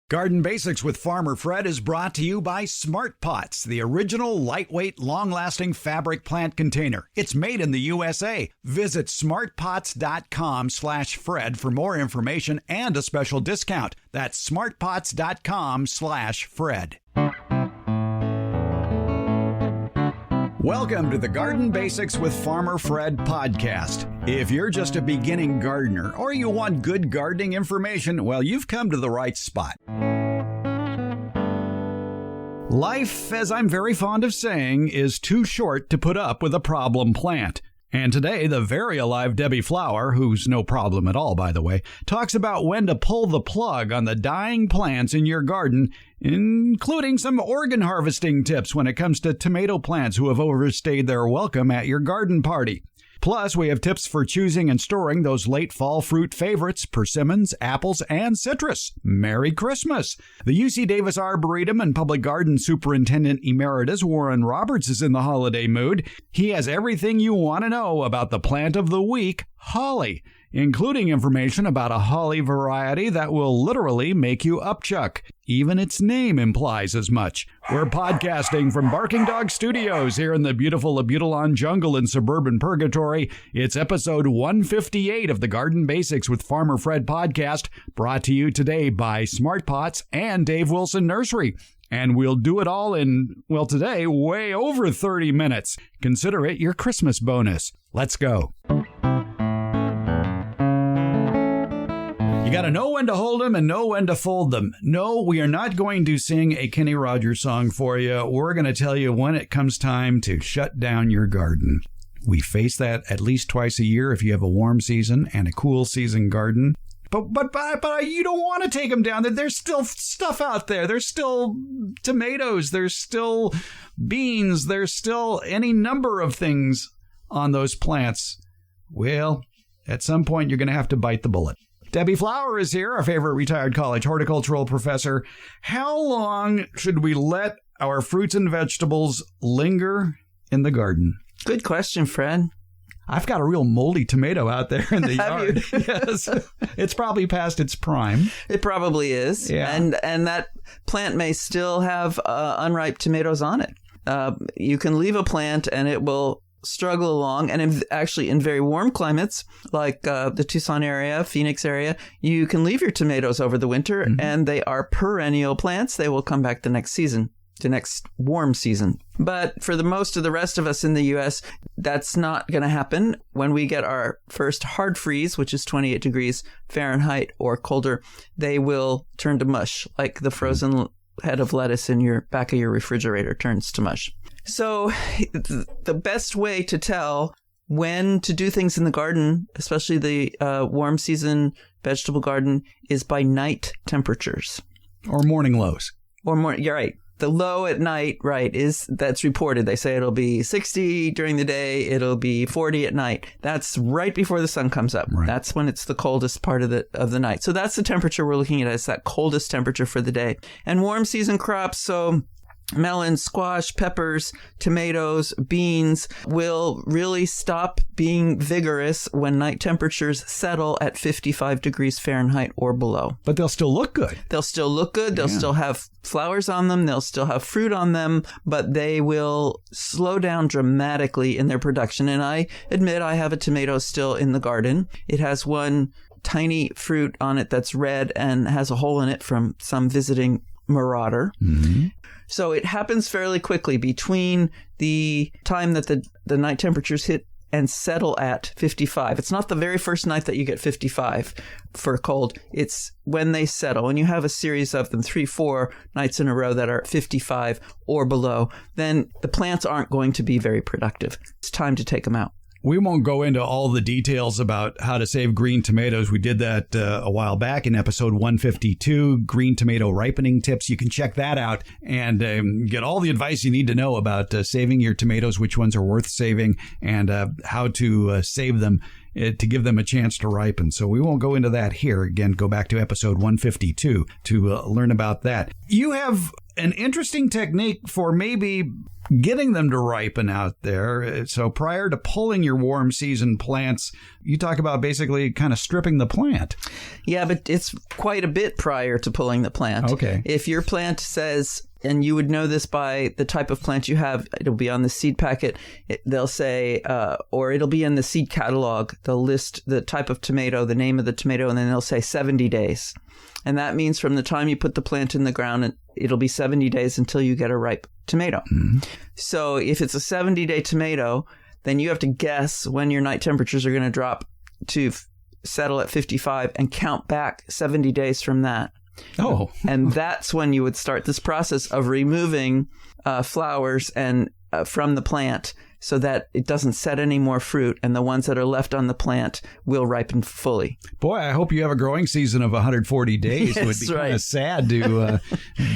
Garden Basics with Farmer Fred is brought to you by Smart Pots, the original lightweight, long-lasting fabric plant container. It's made in the USA. Visit smartpots.com/Fred for more information and a special discount. That's smartpots.com/Fred. Welcome to the Garden Basics with Farmer Fred podcast. If you're just a beginning gardener or you want good gardening information, well, you've come to the right spot. Life, as I'm very fond of saying, is too short to put up with a problem plant. And today, the very alive Debbie Flower, who's no problem at all, by the way, talks about when to pull the plug on the dying plants in your garden, including some organ harvesting tips when it comes to tomato plants who have overstayed their welcome at your garden party. Plus, we have tips for choosing and storing those late fall fruit favorites, persimmons, apples, and citrus. Merry Christmas! The UC Davis Arboretum and Public Garden Superintendent Emeritus Warren Roberts is in the holiday mood. He has everything you want to know about the plant of the week, holly, including information about a holly variety that will literally make you upchuck. Even its name implies as much. We're podcasting from Barking Dog Studios here in the beautiful Abutilon jungle in suburban Purgatory. It's episode 158 of the Garden Basics with Farmer Fred podcast, brought to you today by Smart Pots and Dave Wilson Nursery. And we'll do it all in, well, today, way over 30 minutes. Consider it your Christmas bonus. Let's go. You got to know when to hold them and know when to fold them. No, we are not going to sing a Kenny Rogers song for you. We're going to tell you when it comes time to shut down your garden. We face that at least twice a year if you have a warm season and a cool season garden. But you don't want to take them down. There's still stuff out there. There's still tomatoes. There's still beans. There's still any number of things on those plants. Well, at some point, you're going to have to bite the bullet. Debbie Flower is here, our favorite retired college horticultural professor. How long should we let our fruits and vegetables linger in the garden? Good question, Fred. I've got a real moldy tomato out there in the yard. Yes. It's probably past its prime. It probably is. Yeah. And that plant may still have unripe tomatoes on it. You can leave a plant and it will struggle along, and in very warm climates like the Tucson area, Phoenix area, you can leave your tomatoes over the winter, and they are perennial plants. They will come back the next season, the next warm season. But for the most of the rest of us in the U.S., that's not going to happen. When we get our first hard freeze, which is 28 degrees Fahrenheit or colder, they will turn to mush, like the frozen head of lettuce in your back of your refrigerator turns to mush. So the best way to tell when to do things in the garden, especially the warm season vegetable garden, is by night temperatures. Or morning lows. You're right. The low at night, right, that's reported. They say it'll be 60 during the day. It'll be 40 at night. That's right before the sun comes up. Right. That's when it's the coldest part of the night. So that's the temperature we're looking at as that coldest temperature for the day. And warm season crops, so melons, squash, peppers, tomatoes, beans will really stop being vigorous when night temperatures settle at 55 degrees Fahrenheit or below. But they'll still look good. They'll still look good. They'll still have flowers on them. They'll still have fruit on them, but they will slow down dramatically in their production. And I admit I have a tomato still in the garden. It has one tiny fruit on it that's red and has a hole in it from some visiting marauder. Mm-hmm. So it happens fairly quickly between the time that the night temperatures hit and settle at 55. It's not the very first night that you get 55 for cold. It's when they settle. And you have a series of them, 3-4 nights in a row that are 55 or below, then the plants aren't going to be very productive. It's time to take them out. We won't go into all the details about how to save green tomatoes. We did that a while back in episode 152, Green Tomato Ripening Tips. You can check that out and get all the advice you need to know about saving your tomatoes, which ones are worth saving, and how to save them to give them a chance to ripen. So we won't go into that here. Again, go back to episode 152 to learn about that. You have an interesting technique for maybe getting them to ripen out there. So prior to pulling your warm season plants, you talk about basically kind of stripping the plant. Yeah, but it's quite a bit prior to pulling the plant. Okay. If your plant says, and you would know this by the type of plant you have, it'll be on the seed packet. They'll say, or it'll be in the seed catalog. They'll list the type of tomato, the name of the tomato, and then they'll say 70 days. And that means from the time you put the plant in the ground, it'll be 70 days until you get a ripe tomato. Mm-hmm. So if it's a 70-day tomato, then you have to guess when your night temperatures are going to drop to settle at 55 and count back 70 days from that. Oh. And that's when you would start this process of removing flowers and from the plant so that it doesn't set any more fruit, and the ones that are left on the plant will ripen fully. Boy, I hope you have a growing season of 140 days. Yes, It would be right. kind of sad to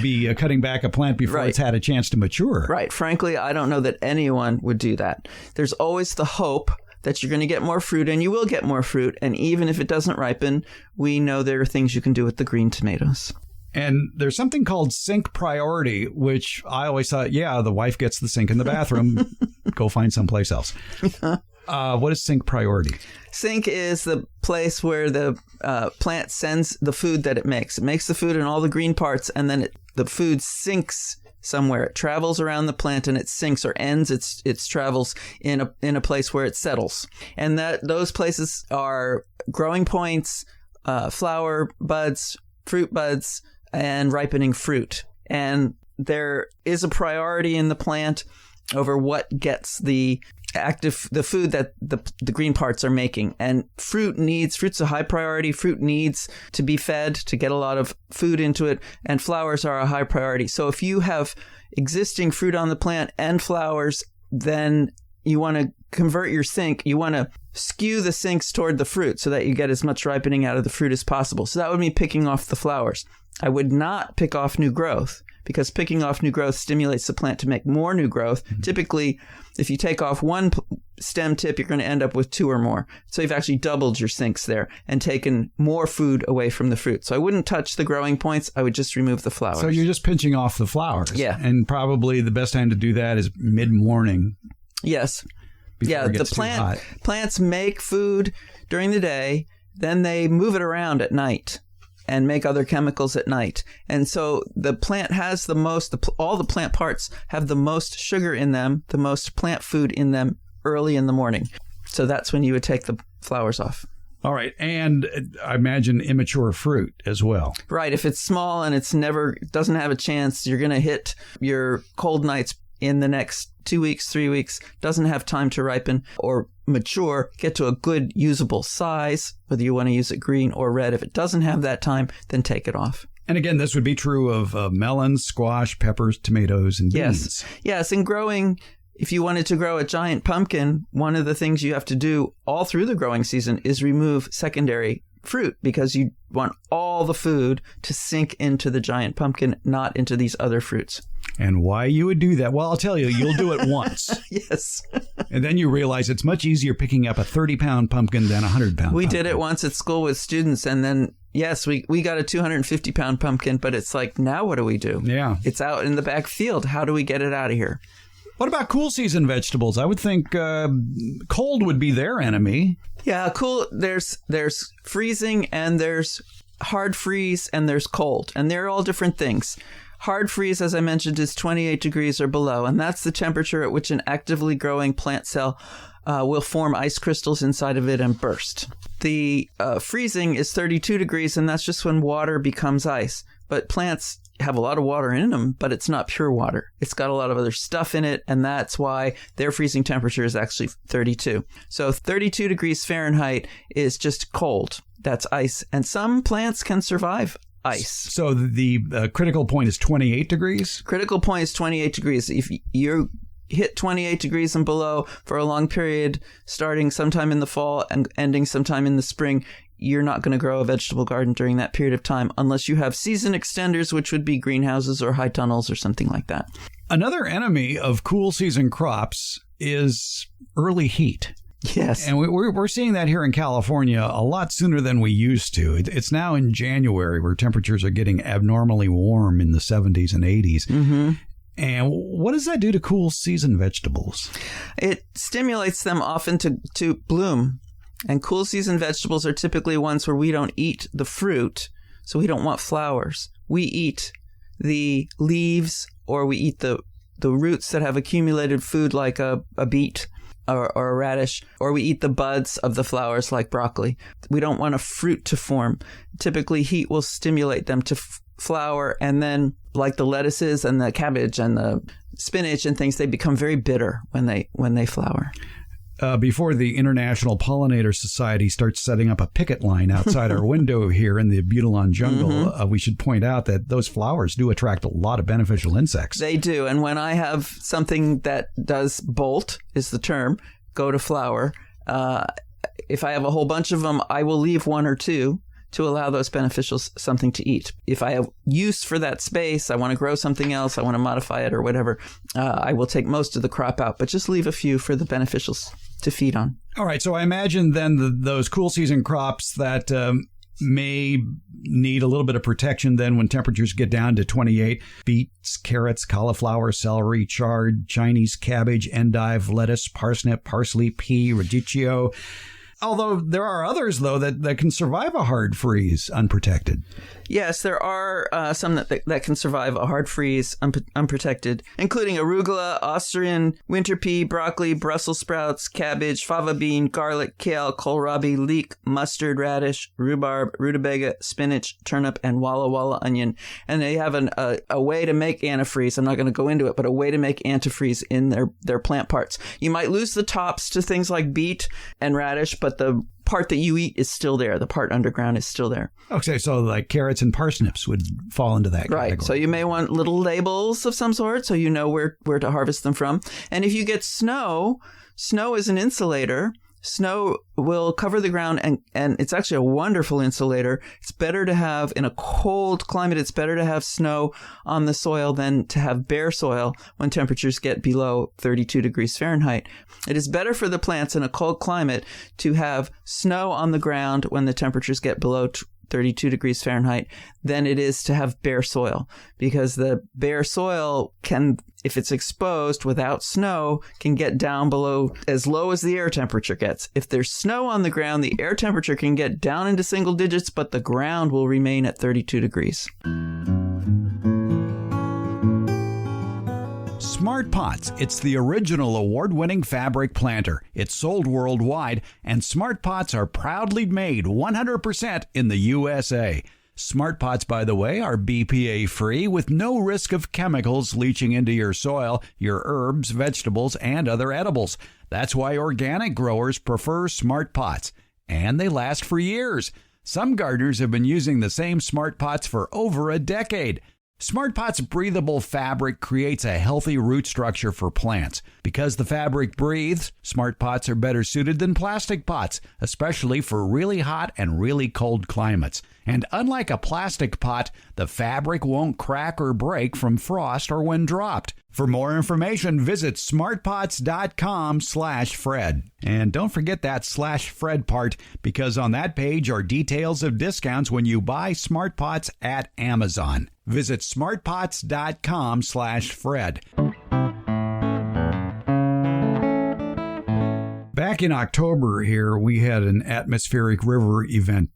be cutting back a plant before Right. it's had a chance to mature. Right. Frankly, I don't know that anyone would do that. There's always the hope that you're going to get more fruit, and you will get more fruit. And even if it doesn't ripen, we know there are things you can do with the green tomatoes. And there's something called sink priority, which I always thought, yeah, the wife gets the sink in the bathroom. Go find someplace else. What is sink priority? Sink is the place where the plant sends the food that it makes. It makes the food in all the green parts, and then the food sinks somewhere. It travels around the plant, and it sinks or ends its travels in a place where it settles. And those places are growing points, flower buds, fruit buds, and ripening fruit. And there is a priority in the plant over what gets the food that the green parts are making. And fruit's a high priority. Fruit needs to be fed to get a lot of food into it, and flowers are a high priority. So if you have existing fruit on the plant and flowers, then you want to convert your sink. You want to skew the sinks toward the fruit so that you get as much ripening out of the fruit as possible. So that would mean picking off the flowers. I would not pick off new growth, because picking off new growth stimulates the plant to make more new growth. Mm-hmm. Typically, if you take off one stem tip, you're going to end up with two or more. So you've actually doubled your sinks there and taken more food away from the fruit. So I wouldn't touch the growing points. I would just remove the flowers. So you're just pinching off the flowers. Yeah. And probably the best time to do that is mid-morning. Yes. Yeah, the plants make food during the day, then they move it around at night and make other chemicals at night. And so the plant has all the plant parts have the most sugar in them, the most plant food in them early in the morning. So that's when you would take the flowers off. All right. And I imagine immature fruit as well. Right. If it's small and doesn't have a chance, you're going to hit your cold nights in the next 2 weeks, 3 weeks, doesn't have time to ripen or mature, get to a good usable size, whether you want to use it green or red. If it doesn't have that time, then take it off. And again, this would be true of melons, squash, peppers, tomatoes, and beans. Yes. And growing, if you wanted to grow a giant pumpkin, one of the things you have to do all through the growing season is remove secondary fruit, because you want all the food to sink into the giant pumpkin, not into these other fruits. And why you would do that? Well, I'll tell you, you'll do it once. Yes. And then you realize it's much easier picking up a 30-pound pumpkin than a 100-pound pumpkin. We did it once at school with students, and then, yes, we got a 250-pound pumpkin, but it's like, now what do we do? Yeah. It's out in the back field. How do we get it out of here? What about cool season vegetables? I would think cold would be their enemy. Yeah, cool. There's freezing, and there's hard freeze, and there's cold, and they're all different things. Hard freeze, as I mentioned, is 28 degrees or below, and that's the temperature at which an actively growing plant cell will form ice crystals inside of it and burst. The freezing is 32 degrees, and that's just when water becomes ice. But plants have a lot of water in them, but it's not pure water. It's got a lot of other stuff in it, and that's why their freezing temperature is actually 32. So 32 degrees Fahrenheit is just cold. That's ice. And some plants can survive ice. So the critical point is 28 degrees? Critical point is 28 degrees. If you hit 28 degrees and below for a long period, starting sometime in the fall and ending sometime in the spring, you're not going to grow a vegetable garden during that period of time unless you have season extenders, which would be greenhouses or high tunnels or something like that. Another enemy of cool season crops is early heat. Yes. And we're seeing that here in California a lot sooner than we used to. It's now in January where temperatures are getting abnormally warm in the 70s and 80s. Mm-hmm. And what does that do to cool season vegetables? It stimulates them often to bloom. And cool season vegetables are typically ones where we don't eat the fruit, so we don't want flowers. We eat the leaves, or we eat the roots that have accumulated food like a beet or a radish, or we eat the buds of the flowers like broccoli. We don't want a fruit to form. Typically, heat will stimulate them to flower, and then like the lettuces and the cabbage and the spinach and things, they become very bitter when they flower. Before the International Pollinator Society starts setting up a picket line outside our window here in the Butelon jungle, we should point out that those flowers do attract a lot of beneficial insects. They do. And when I have something that does bolt, is the term, go to flower, if I have a whole bunch of them, I will leave one or two to allow those beneficials something to eat. If I have use for that space, I want to grow something else, I want to modify it or whatever, I will take most of the crop out, but just leave a few for the beneficials to feed on. All right. So I imagine then those cool season crops that may need a little bit of protection then when temperatures get down to 28. Beets, carrots, cauliflower, celery, chard, Chinese cabbage, endive, lettuce, parsnip, parsley, pea, radicchio. Although there are others, though, that can survive a hard freeze unprotected. Yes, there are some that can survive a hard freeze unprotected, including arugula, Austrian winter pea, broccoli, Brussels sprouts, cabbage, fava bean, garlic, kale, kohlrabi, leek, mustard, radish, rhubarb, rutabaga, spinach, turnip, and Walla Walla onion. And they have a way to make antifreeze. I'm not going to go into it, but a way to make antifreeze in their plant parts. You might lose the tops to things like beet and radish, but the part that you eat is still there. The part underground is still there. Okay, so like carrots and parsnips would fall into that category. Right. So you may want little labels of some sort so you know where to harvest them from. And if you get snow is an insulator. Snow will cover the ground, and it's actually a wonderful insulator. It's better to have, in a cold climate, it's better to have snow on the soil than to have bare soil when temperatures get below 32 degrees Fahrenheit. It is better for the plants in a cold climate to have snow on the ground when the temperatures get below 32 degrees Fahrenheit than it is to have bare soil, because the bare soil can, if it's exposed without snow, can get down below as low as the air temperature gets. If there's snow on the ground, the air temperature can get down into single digits, but the ground will remain at 32 degrees. Smart Pots. It's the original award-winning fabric planter. It's sold worldwide, and Smart Pots are proudly made 100% in the USA. Smart Pots, by the way, are BPA-free with no risk of chemicals leaching into your soil, your herbs, vegetables, and other edibles. That's why organic growers prefer Smart Pots, and they last for years. Some gardeners have been using the same Smart Pots for over a decade. Smart Pot's breathable fabric creates a healthy root structure for plants. Because the fabric breathes, Smart Pots are better suited than plastic pots, especially for really hot and really cold climates. And unlike a plastic pot, the fabric won't crack or break from frost or when dropped. For more information, visit smartpots.com/Fred. And don't forget that /Fred part, because on that page are details of discounts when you buy Smart Pots at Amazon. Visit smartpots.com/Fred. Back in October here, we had an atmospheric river event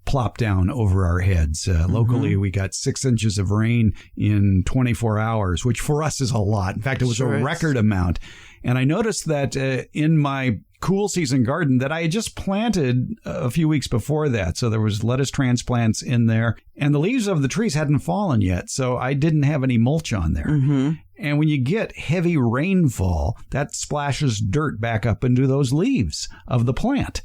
plop down over our heads. Locally, we got 6 inches of rain in 24 hours, which for us is a lot. In fact, it was a record amount. And I noticed that in my cool season garden that I had just planted a few weeks before that. So there was lettuce transplants in there, and the leaves of the trees hadn't fallen yet. So I didn't have any mulch on there. And when you get heavy rainfall, that splashes dirt back up into those leaves of the plant.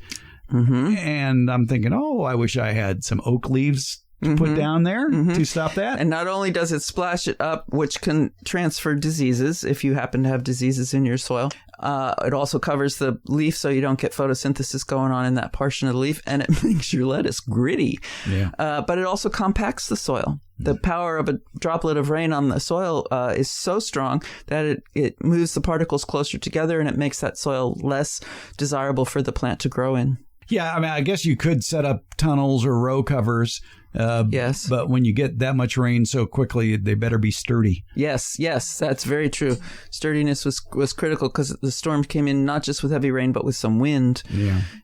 And I'm thinking, I wish I had some oak leaves to put down there to stop that. And not only does it splash it up, which can transfer diseases if you happen to have diseases in your soil, it also covers the leaf so you don't get photosynthesis going on in that portion of the leaf, and it makes your lettuce gritty. Yeah. But it also compacts the soil. The power of a droplet of rain on the soil is so strong that it moves the particles closer together, and it makes that soil less desirable for the plant to grow in. Yeah, I mean, I guess you could set up tunnels or row covers. Yes. But when you get that much rain so quickly, they better be sturdy. Yes, that's very true. Sturdiness was critical because the storm came in not just with heavy rain, but with some wind,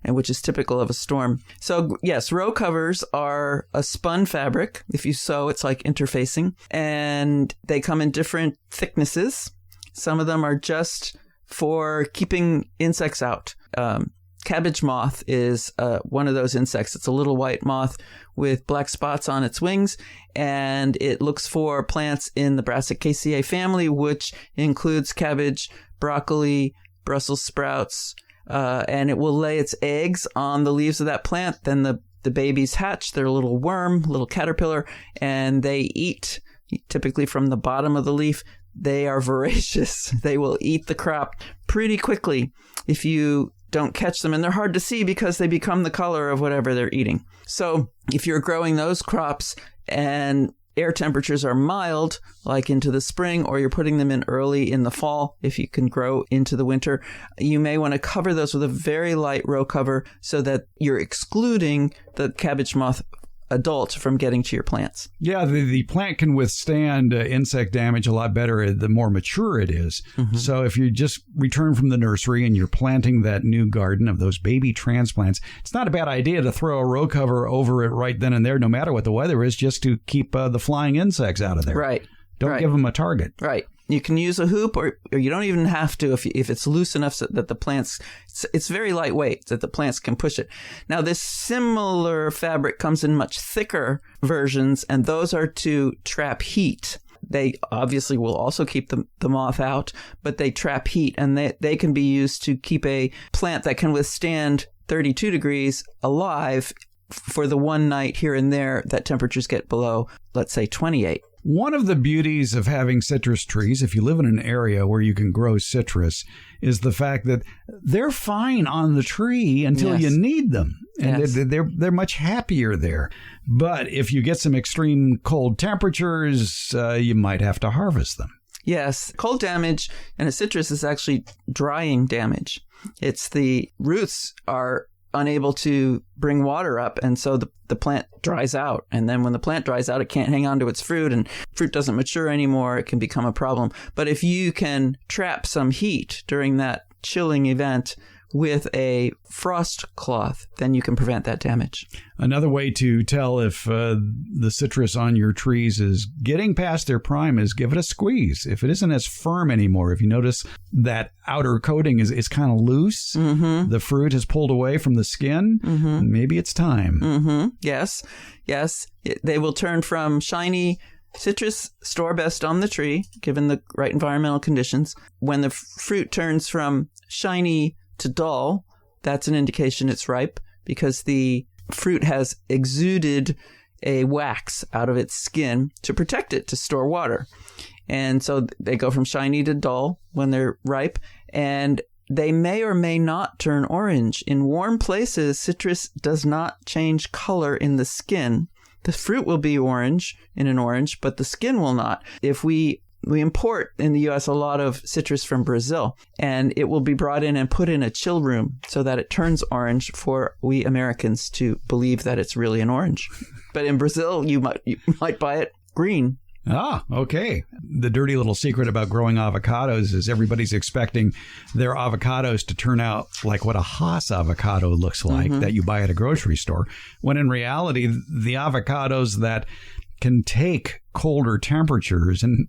and which is typical of a storm. So, yes, row covers are a spun fabric. If you sew, it's like interfacing. And they come in different thicknesses. Some of them are just for keeping insects out. Cabbage moth is one of those insects. It's a little white moth with black spots on its wings, and it looks for plants in the Brassicaceae family, which includes cabbage, broccoli, Brussels sprouts, and it will lay its eggs on the leaves of that plant. Then the babies hatch. They're a little worm, little caterpillar, and they eat, typically from the bottom of the leaf. They are voracious. They will eat the crop pretty quickly if you don't catch them, and they're hard to see because they become the color of whatever they're eating. So if you're growing those crops and air temperatures are mild, like into the spring, or you're putting them in early in the fall, if you can grow into the winter, you may want to cover those with a very light row cover so that you're excluding the cabbage moth adult from getting to your plants. Yeah, the plant can withstand insect damage a lot better the more mature it is. So if you just return from the nursery and you're planting that new garden of those baby transplants, it's not a bad idea to throw a row cover over it right then and there, no matter what the weather is, just to keep the flying insects out of there. Right. Don't give them a target. Right. You can use a hoop, or you don't even have to if it's loose enough so that the plants, it's very lightweight, that the plants can push it. Now, this similar fabric comes in much thicker versions, and those are to trap heat. They obviously will also keep the moth out, but they trap heat, and they can be used to keep a plant that can withstand 32 degrees alive for the one night here and there that temperatures get below, let's say, 28. One of the beauties of having citrus trees, if you live in an area where you can grow citrus, is the fact that they're fine on the tree until you need them. And they're much happier there. But if you get some extreme cold temperatures, you might have to harvest them. Yes. Cold damage in a citrus is actually drying damage. It's the roots are unable to bring water up, and so the plant dries out. And then when the plant dries out, it can't hang on to its fruit, and fruit doesn't mature anymore. It can become a problem. But if you can trap some heat during that chilling event with a frost cloth, then you can prevent that damage. Another way to tell if the citrus on your trees is getting past their prime is give it a squeeze. If it isn't as firm anymore, if you notice that outer coating is kind of loose, the fruit has pulled away from the skin, maybe it's time. Yes. They will turn from shiny citrus, store best on the tree, given the right environmental conditions. When the fruit turns from shiny to dull, that's an indication it's ripe, because the fruit has exuded a wax out of its skin to protect it, to store water. And so they go from shiny to dull when they're ripe, and they may or may not turn orange. In warm places, citrus does not change color in the skin. The fruit will be orange in an orange, but the skin will not. If we import in the U.S. a lot of citrus from Brazil, and it will be brought in and put in a chill room so that it turns orange for we Americans to believe that it's really an orange. But in Brazil, you might buy it green. Ah, okay. The dirty little secret about growing avocados is everybody's expecting their avocados to turn out like what a Hass avocado looks like that you buy at a grocery store, when in reality, the avocados that can take colder temperatures, and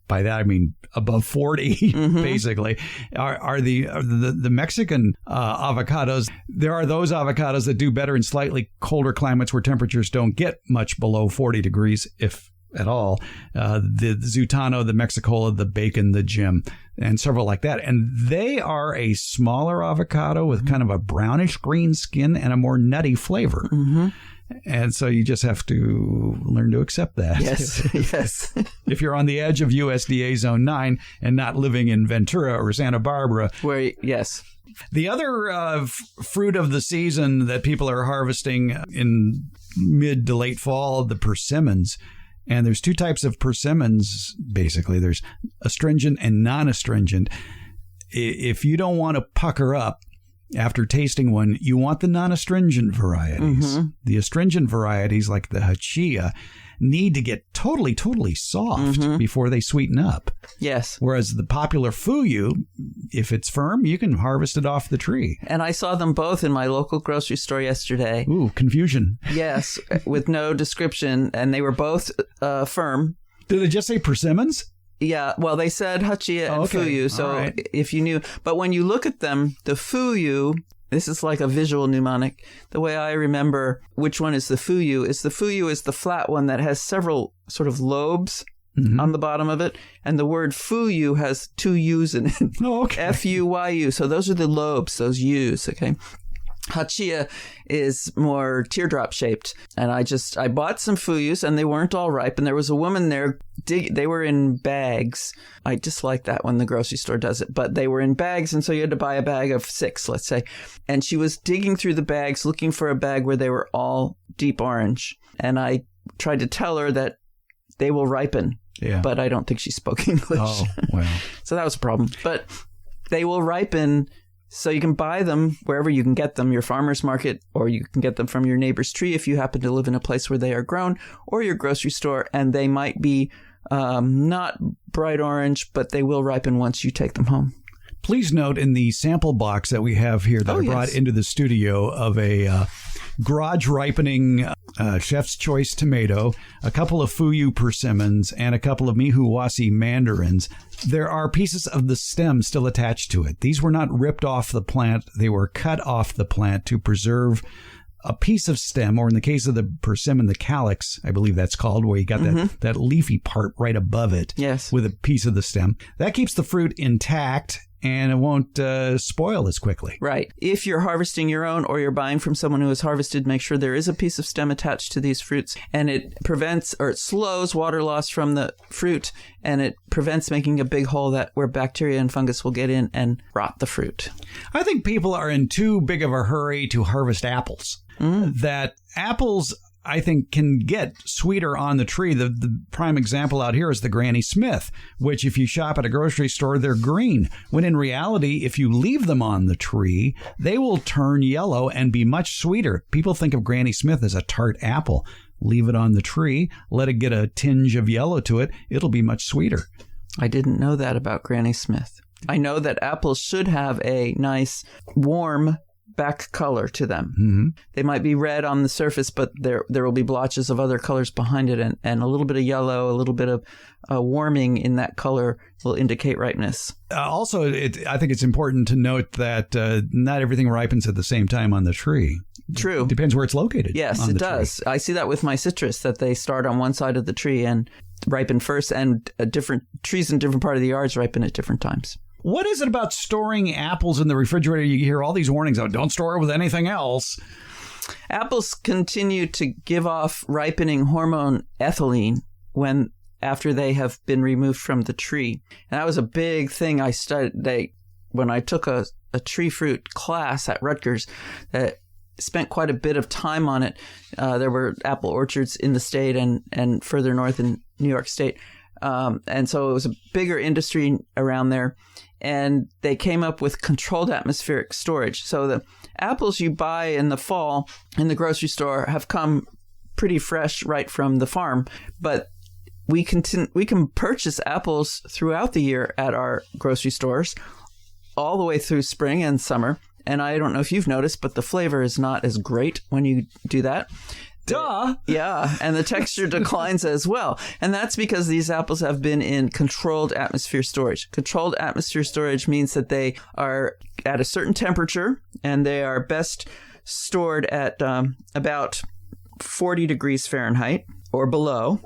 by that I mean above 40, basically, are the Mexican avocados. There are those avocados that do better in slightly colder climates where temperatures don't get much below 40 degrees, if at all. The Zutano, the Mexicola, the Bacon, the Jim, and several like that. And they are a smaller avocado with kind of a brownish green skin and a more nutty flavor. And so you just have to learn to accept that. Yes, yes. If you're on the edge of USDA Zone 9 and not living in Ventura or Santa Barbara. Yes. The other fruit of the season that people are harvesting in mid to late fall, the persimmons. And there's two types of persimmons, basically. There's astringent and non-astringent. If you don't want to pucker up after tasting one, you want the non-astringent varieties. Mm-hmm. The astringent varieties, like the hachia, need to get totally soft before they sweeten up. Yes. Whereas the popular fuyu, if it's firm, you can harvest it off the tree. And I saw them both in my local grocery store yesterday. Ooh, confusion. Yes, with no description, and they were both firm. Did it just say persimmons? Yeah, well, they said hachia and fuyu, so if you knew. But when you look at them, the fuyu, this is like a visual mnemonic. The way I remember which one is the fuyu is the flat one that has several sort of lobes on the bottom of it. And the word fuyu has two U's in it. Oh, okay. F-U-Y-U. So those are the lobes, those U's, okay? Hachia is more teardrop shaped. And I bought some fuyus and they weren't all ripe. And there was a woman there, they were in bags. I dislike that when the grocery store does it, but they were in bags. And so you had to buy a bag of 6, let's say. And she was digging through the bags, looking for a bag where they were all deep orange. And I tried to tell her that they will ripen. Yeah. But I don't think she spoke English. Oh, well. So that was a problem. But they will ripen. So you can buy them wherever you can get them, your farmer's market, or you can get them from your neighbor's tree if you happen to live in a place where they are grown, or your grocery store, and they might be not bright orange, but they will ripen once you take them home. Please note in the sample box that we have here that I brought into the studio of a garage ripening Chef's Choice tomato, a couple of fuyu persimmons, and a couple of mihuwasi mandarins. There are pieces of the stem still attached to it. These were not ripped off the plant. They were cut off the plant to preserve a piece of stem, or in the case of the persimmon, the calyx, I believe that's called, where you got that leafy part right above it with a piece of the stem. That keeps the fruit intact and it won't spoil as quickly. Right. If you're harvesting your own or you're buying from someone who has harvested, make sure there is a piece of stem attached to these fruits, and it prevents or it slows water loss from the fruit, and it prevents making a big hole where bacteria and fungus will get in and rot the fruit. I think people are in too big of a hurry to harvest apples. That apples, I think, can get sweeter on the tree. The prime example out here is the Granny Smith, which if you shop at a grocery store, they're green. When in reality, if you leave them on the tree, they will turn yellow and be much sweeter. People think of Granny Smith as a tart apple. Leave it on the tree, let it get a tinge of yellow to it. It'll be much sweeter. I didn't know that about Granny Smith. I know that apples should have a nice, warm back color to them. They might be red on the surface, but there will be blotches of other colors behind it, and a little bit of yellow, a little bit of warming in that color will indicate ripeness. Also, I think it's important to note that not everything ripens at the same time on the tree. True. It depends where it's located. Yes, it does. I see that with my citrus, that they start on one side of the tree and ripen first, and different trees in different part of the yards ripen at different times. What is it about storing apples in the refrigerator? You hear all these warnings out, don't store it with anything else. Apples continue to give off ripening hormone ethylene after they have been removed from the tree. And that was a big thing I studied when I took a tree fruit class at Rutgers that spent quite a bit of time on it. There were apple orchards in the state and further north in New York State. And so it was a bigger industry around there. And they came up with controlled atmospheric storage. So the apples you buy in the fall in the grocery store have come pretty fresh right from the farm. But we can purchase apples throughout the year at our grocery stores, all the way through spring and summer. And I don't know if you've noticed, but the flavor is not as great when you do that. Duh! Yeah, and the texture declines as well. And that's because these apples have been in controlled atmosphere storage. Controlled atmosphere storage means that they are at a certain temperature, and they are best stored at about 40 degrees Fahrenheit or below.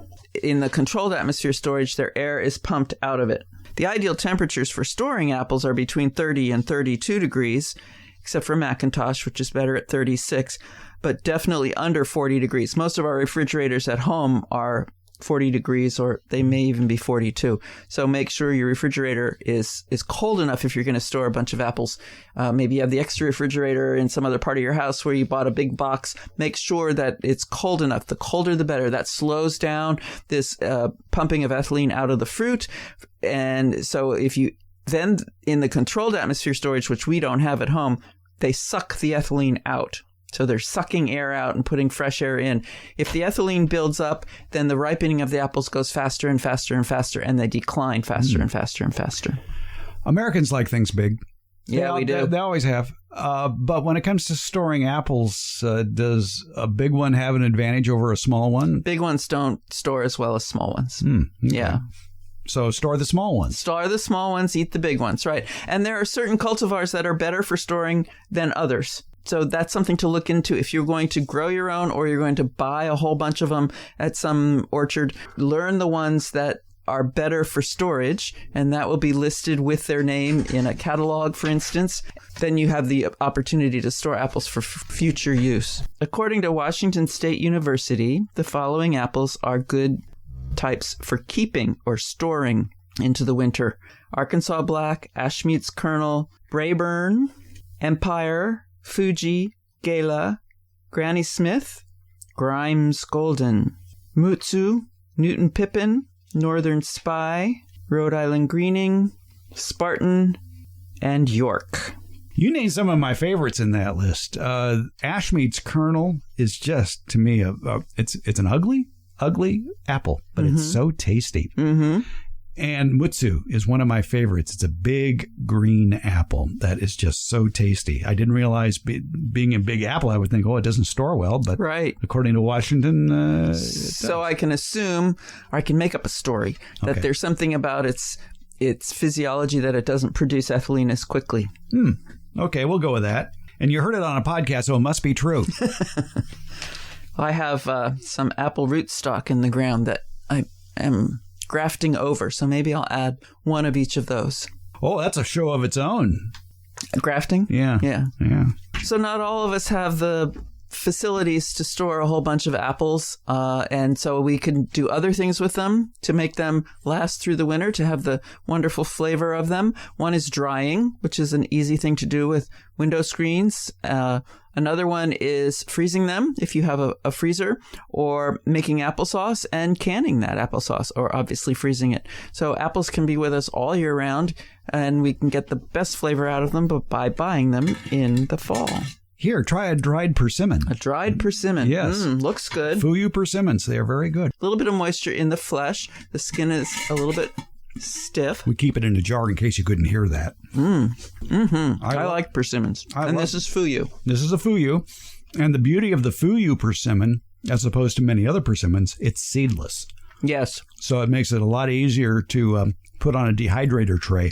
In the controlled atmosphere storage, their air is pumped out of it. The ideal temperatures for storing apples are between 30 and 32 degrees, except for Macintosh, which is better at 36. but definitely under 40 degrees. Most of our refrigerators at home are 40 degrees, or they may even be 42. So make sure your refrigerator is cold enough if you're going to store a bunch of apples. Maybe you have the extra refrigerator in some other part of your house where you bought a big box. Make sure that it's cold enough. The colder, the better. That slows down this pumping of ethylene out of the fruit. And so if you then in the controlled atmosphere storage, which we don't have at home, they suck the ethylene out. So they're sucking air out and putting fresh air in. If the ethylene builds up, then the ripening of the apples goes faster and faster and faster, and they decline faster and faster and faster. Americans like things big. Yeah, we do. They always have. But when it comes to storing apples, does a big one have an advantage over a small one? Big ones don't store as well as small ones. Okay. Yeah. So store the small ones. Store the small ones, eat the big ones, right. And there are certain cultivars that are better for storing than others. So that's something to look into. If you're going to grow your own or you're going to buy a whole bunch of them at some orchard, learn the ones that are better for storage, and that will be listed with their name in a catalog, for instance. Then you have the opportunity to store apples for future use. According to Washington State University, the following apples are good types for keeping or storing into the winter: Arkansas Black, Ashmead's Kernel, Brayburn, Empire, Fuji, Gala, Granny Smith, Grimes Golden, Mutsu, Newton Pippin, Northern Spy, Rhode Island Greening, Spartan, and York. You named some of my favorites in that list. Ashmead's Kernel is just, to me, it's an ugly apple, but it's so tasty. Mm-hmm. And Mutsu is one of my favorites. It's a big green apple that is just so tasty. I didn't realize being a big apple, I would think, it doesn't store well. But right. According to Washington, so I can assume, or I can make up a story, that there's something about its physiology that it doesn't produce ethylene as quickly. Okay, we'll go with that. And you heard it on a podcast, so it must be true. I have some apple rootstock in the ground that I am grafting over, so maybe I'll add one of each of those. Oh, that's a show of its own. Grafting? Yeah. So not all of us have the facilities to store a whole bunch of apples, and so we can do other things with them to make them last through the winter, to have the wonderful flavor of them. One is drying, which is an easy thing to do with window screens. Another one is freezing them if you have a freezer, or making applesauce and canning that applesauce, or obviously freezing it. So apples can be with us all year round, and we can get the best flavor out of them by buying them in the fall. Here, try a dried persimmon. A dried persimmon. Yes. Looks good. Fuyu persimmons. They are very good. A little bit of moisture in the flesh. The skin is a little bit stiff. We keep it in a jar in case you couldn't hear that. I like persimmons. This is Fuyu. This is a Fuyu. And the beauty of the Fuyu persimmon, as opposed to many other persimmons, it's seedless. Yes. So it makes it a lot easier to put on a dehydrator tray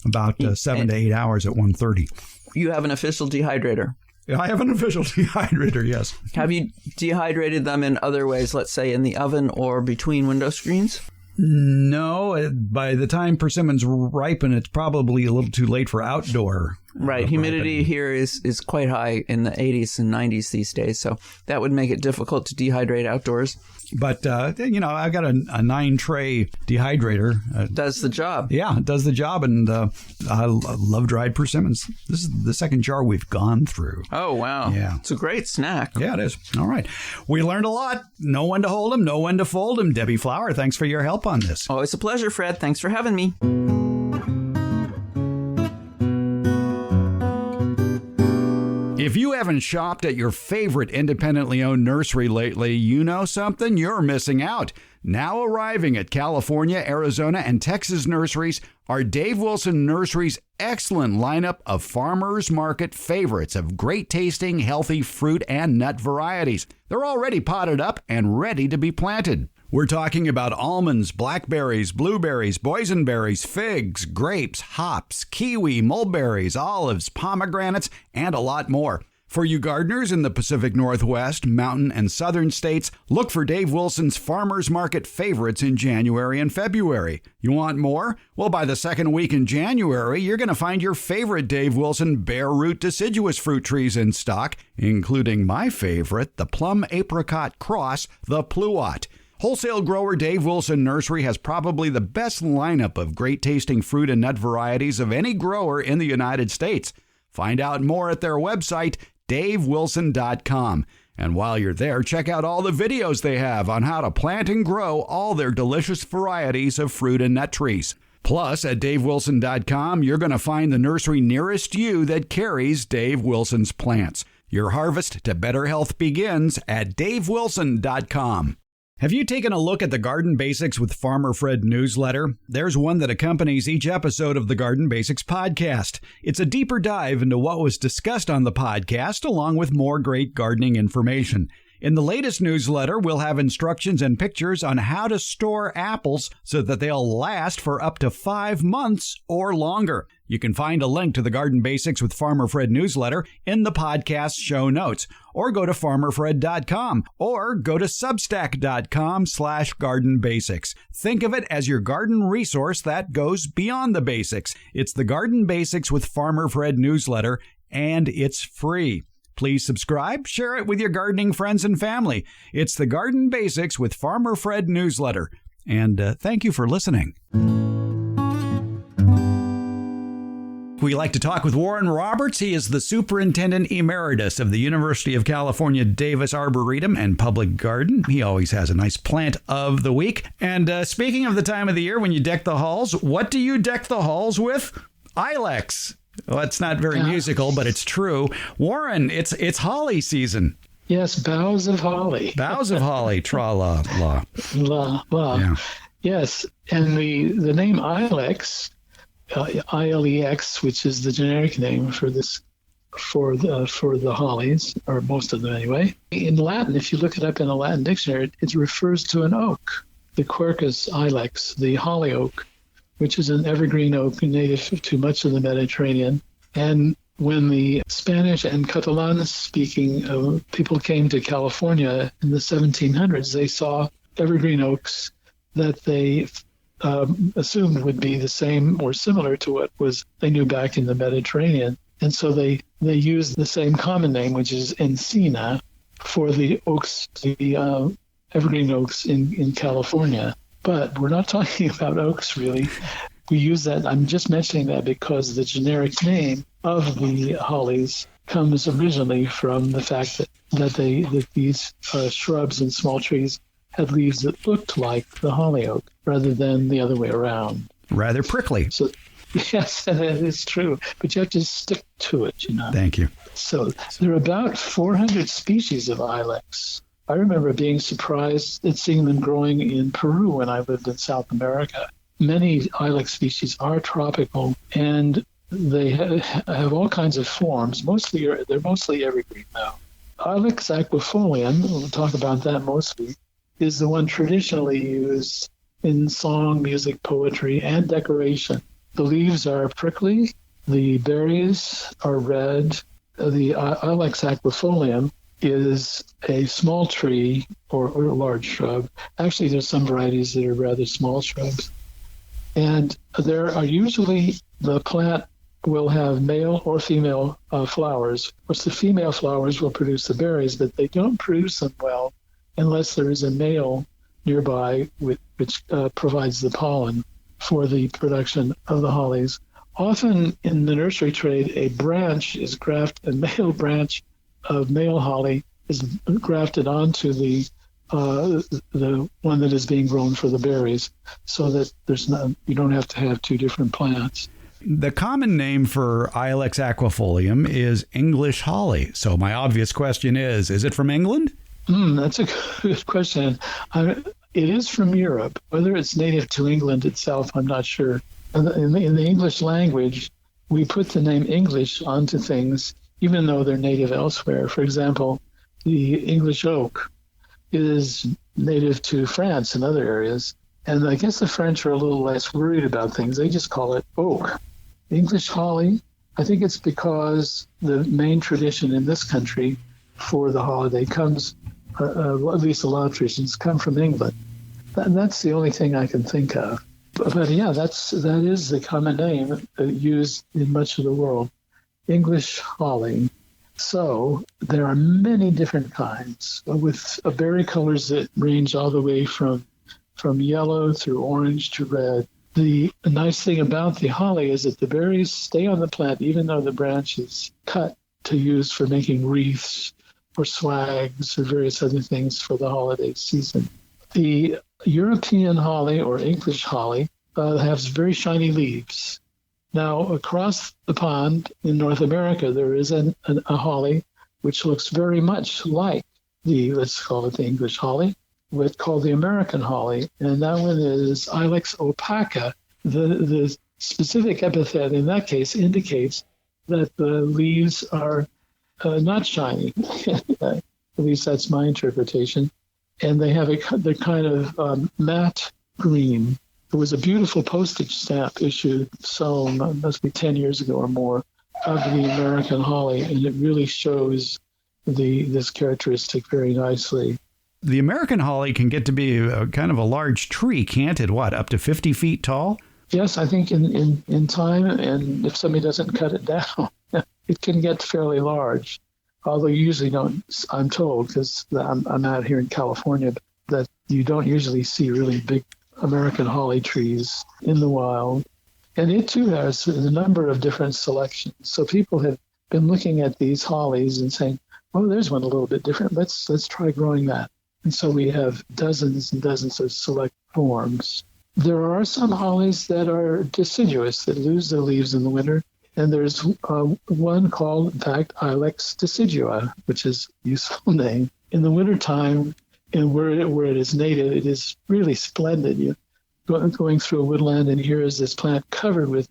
about 7 to 8 hours at 130. You have an official dehydrator. I have an official dehydrator, yes. Have you dehydrated them in other ways, let's say in the oven or between window screens? No. By the time persimmons ripen, it's probably a little too late for outdoor. Right. Humidity ripening here is quite high in the 80s and 90s these days, so that would make it difficult to dehydrate outdoors. But, I've got a 9-tray dehydrator. Does the job. Yeah, it does the job, and I love dried persimmons. This is the second jar we've gone through. Oh, wow. Yeah. It's a great snack. Yeah, it is. All right. We learned a lot. Know when to hold them, know when to fold them. Debbie Flower, thanks for your help on this. Always a pleasure, Fred. Thanks for having me. If you haven't shopped at your favorite independently owned nursery lately, you know something? You're missing out. Now arriving at California, Arizona, and Texas nurseries are Dave Wilson Nursery's excellent lineup of farmers market favorites of great tasting, healthy fruit and nut varieties. They're already potted up and ready to be planted. We're talking about almonds, blackberries, blueberries, boysenberries, figs, grapes, hops, kiwi, mulberries, olives, pomegranates, and a lot more. For you gardeners in the Pacific Northwest, Mountain, and Southern states, look for Dave Wilson's Farmers Market favorites in January and February. You want more? Well, by the second week in January, you're going to find your favorite Dave Wilson bare root deciduous fruit trees in stock, including my favorite, the plum apricot cross, the Pluot. Wholesale grower Dave Wilson Nursery has probably the best lineup of great tasting fruit and nut varieties of any grower in the United States. Find out more at their website, davewilson.com. And while you're there, check out all the videos they have on how to plant and grow all their delicious varieties of fruit and nut trees. Plus, at davewilson.com, you're going to find the nursery nearest you that carries Dave Wilson's plants. Your harvest to better health begins at davewilson.com. Have you taken a look at the Garden Basics with Farmer Fred newsletter? There's one that accompanies each episode of the Garden Basics podcast. It's a deeper dive into what was discussed on the podcast, along with more great gardening information. In the latest newsletter, we'll have instructions and pictures on how to store apples so that they'll last for up to 5 months or longer. You can find a link to the Garden Basics with Farmer Fred newsletter in the podcast show notes, or go to farmerfred.com, or go to substack.com/gardenbasics. Think of it as your garden resource that goes beyond the basics. It's the Garden Basics with Farmer Fred newsletter, and it's free. Please subscribe, share it with your gardening friends and family. It's the Garden Basics with Farmer Fred newsletter. And thank you for listening. We like to talk with Warren Roberts. He is the Superintendent Emeritus of the University of California Davis Arboretum and Public Garden. He always has a nice plant of the week. And speaking of the time of the year when you deck the halls, what do you deck the halls with? Ilex. Well, it's not very musical, but it's true. Warren, it's holly season. Yes, boughs of holly. Boughs of holly, tra-la, la. La, la. Yeah. Yes, and the name Ilex, Ilex, which is the generic name for this, for the hollies, or most of them anyway. In Latin, if you look it up in a Latin dictionary, it refers to an oak, the Quercus ilex, the holly oak, which is an evergreen oak native to much of the Mediterranean. And when the Spanish and Catalan-speaking people came to California in the 1700s, they saw evergreen oaks that they assumed would be the same or similar to what was they knew back in the Mediterranean. And so they used the same common name, which is encina, for the oaks, the evergreen oaks in California. But we're not talking about oaks, really. We use that. I'm just mentioning that because the generic name of the hollies comes originally from the fact that these shrubs and small trees had leaves that looked like the holly oak rather than the other way around. Rather prickly. So, yes, that is true. But you have to stick to it, you know. Thank you. So there are about 400 species of ilex. I remember being surprised at seeing them growing in Peru when I lived in South America. Many ilex species are tropical, and they have all kinds of forms. They're mostly evergreen now. Ilex aquifolium, we'll talk about that mostly, is the one traditionally used in song, music, poetry, and decoration. The leaves are prickly. The berries are red. The Ilex aquifolium is a small tree or a large shrub. Actually, there's some varieties that are rather small shrubs. And there are usually, the plant will have male or female flowers. Of course, the female flowers will produce the berries, but they don't produce them well unless there is a male nearby which provides the pollen for the production of the hollies. Often in the nursery trade, a male branch of male holly is grafted onto the one that is being grown for the berries, so that you don't have to have two different plants. The common name for Ilex aquifolium is English holly. So my obvious question is it from England? That's a good question. It is from Europe. Whether it's native to England itself, I'm not sure. In the English language, we put the name English onto things, even though they're native elsewhere. For example, the English oak is native to France and other areas. And I guess the French are a little less worried about things. They just call it oak. The English holly I think it's because the main tradition in this country for the holiday comes, at least a lot of traditions come from England. That's the only thing I can think of. But yeah, that is the common name used in much of the world, English holly. So there are many different kinds with berry colors that range all the way from yellow through orange to red. The nice thing about the holly is that the berries stay on the plant even though the branch is cut to use for making wreaths or swags or various other things for the holiday season. The European holly or English holly has very shiny leaves. Now, across the pond in North America, there is a holly which looks very much like let's call it the English holly, what's called the American holly, and that one is Ilex opaca. The specific epithet in that case indicates that the leaves are not shiny. At least that's my interpretation. And they have the kind of matte green. There was a beautiful postage stamp issued, must be 10 years ago or more, of the American holly, and it really shows this characteristic very nicely. The American holly can get to be kind of a large tree, can't it? What, up to 50 feet tall? Yes, I think in time, and if somebody doesn't cut it down, it can get fairly large. Although you usually don't, I'm told, because I'm out here in California, that you don't usually see really big American holly trees in the wild. And it too has a number of different selections. So people have been looking at these hollies and saying, oh, there's one a little bit different. Let's try growing that. And so we have dozens and dozens of select forms. There are some hollies that are deciduous, that lose their leaves in the winter. And there's one called, in fact, Ilex decidua, which is a useful name. In the wintertime, and where it is native, it is really splendid. You're going through a woodland, and here is this plant covered with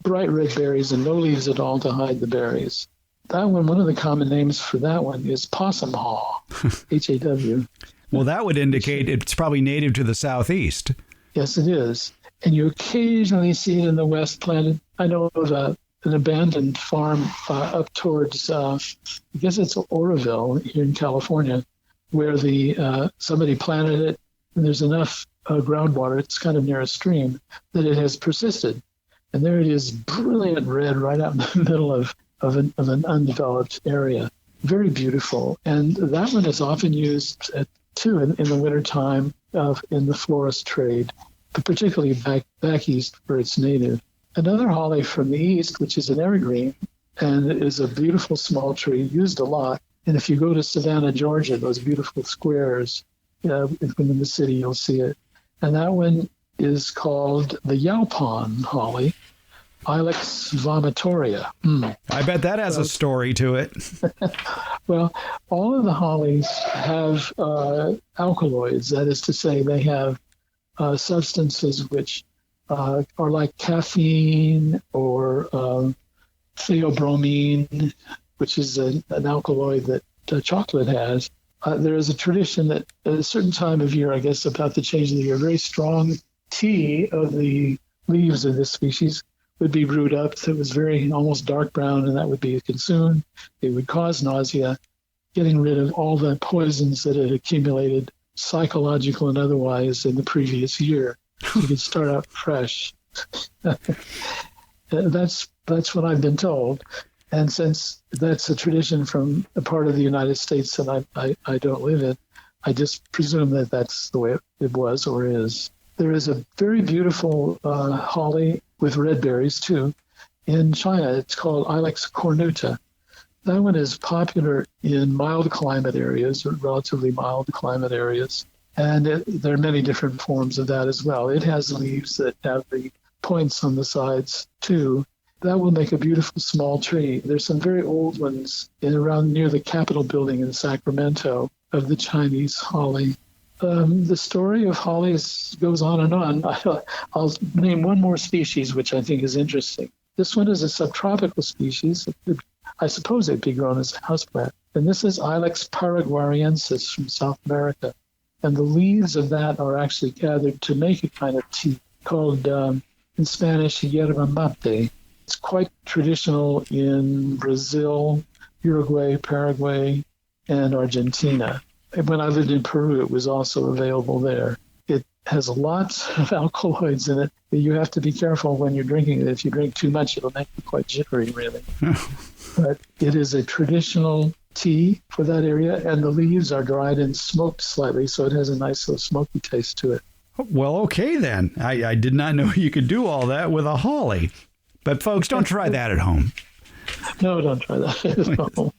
bright red berries and no leaves at all to hide the berries. That one of the common names for that one is possum haw, H-A-W. Well, that would indicate it's probably native to the southeast. Yes, it is. And you occasionally see it in the West planted. I know of an abandoned farm up towards, I guess it's Oroville here in California, where somebody planted it, and there's enough groundwater, it's kind of near a stream, that it has persisted. And there it is, brilliant red right out in the middle of an undeveloped area. Very beautiful. And that one is often used too in the wintertime in the florist trade, but particularly back east where it's native. Another holly from the east, which is an evergreen, and is a beautiful small tree, used a lot. And if you go to Savannah, Georgia, those beautiful squares within the city, you'll see it. And that one is called the Yaupon holly, Ilex vomitoria. I bet that has a story to it. Well, all of the hollies have alkaloids. That is to say, they have substances which are like caffeine or theobromine, which is an alkaloid that chocolate has. There is a tradition that at a certain time of year, I guess about the change of the year, very strong tea of the leaves of this species would be brewed up that was very almost dark brown, and that would be consumed. It would cause nausea, getting rid of all the poisons that had accumulated, psychological and otherwise, in the previous year. You could start out fresh. That's what I've been told. And since that's a tradition from a part of the United States that I don't live in, I just presume that that's the way it was or is. There is a very beautiful holly with red berries, too, in China. It's called Ilex cornuta. That one is popular in mild climate areas, or relatively mild climate areas. And there are many different forms of that as well. It has leaves that have the points on the sides, too. That will make a beautiful small tree. There's some very old ones around near the Capitol building in Sacramento of the Chinese holly. The story of hollies goes on and on. I'll name one more species, which I think is interesting. This one is a subtropical species. I suppose it'd be grown as a houseplant. And this is Ilex paraguariensis from South America. And the leaves of that are actually gathered to make a kind of tea called, in Spanish, yerba mate. It's quite traditional in Brazil, Uruguay, Paraguay, and Argentina. When I lived in Peru, it was also available there. It has lots of alkaloids in it. You have to be careful when you're drinking it. If you drink too much, it'll make you quite jittery, really. But it is a traditional tea for that area, and the leaves are dried and smoked slightly, so it has a nice little smoky taste to it. Well, okay then. I did not know you could do all that with a holly. But folks, don't try that at home. No, don't try that at home.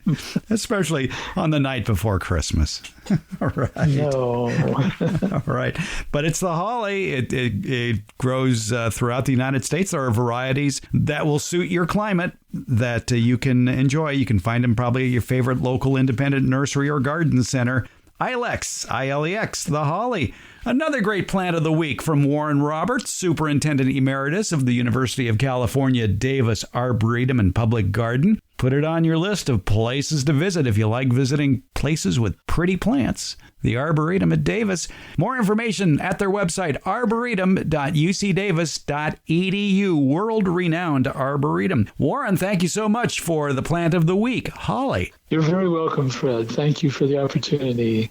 Especially on the night before Christmas. All right. No. All right. But it's the holly. It grows throughout the United States. There are varieties that will suit your climate that you can enjoy. You can find them probably at your favorite local independent nursery or garden center. Ilex, I-L-E-X, the holly. Another great plant of the week from Warren Roberts, Superintendent Emeritus of the University of California, Davis Arboretum and Public Garden. Put it on your list of places to visit if you like visiting places with pretty plants. The Arboretum at Davis. More information at their website, arboretum.ucdavis.edu. World-renowned Arboretum. Warren, thank you so much for the plant of the week, holly. You're very welcome, Fred. Thank you for the opportunity.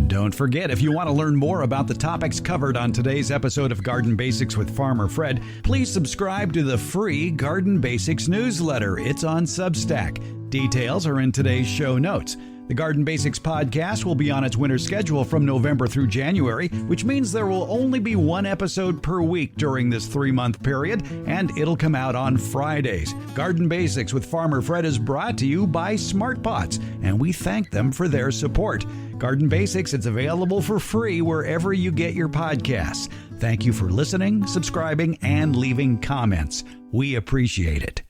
Don't forget, if you want to learn more about the topics covered on today's episode of Garden Basics with Farmer Fred, please subscribe to the free Garden Basics newsletter. It's on Substack. Details are in today's show notes. The Garden Basics podcast will be on its winter schedule from November through January, which means there will only be one episode per week during this 3-month period, and it'll come out on Fridays. Garden Basics with Farmer Fred is brought to you by Smart Pots, and we thank them for their support. Garden Basics, it's available for free wherever you get your podcasts. Thank you for listening, subscribing, and leaving comments. We appreciate it.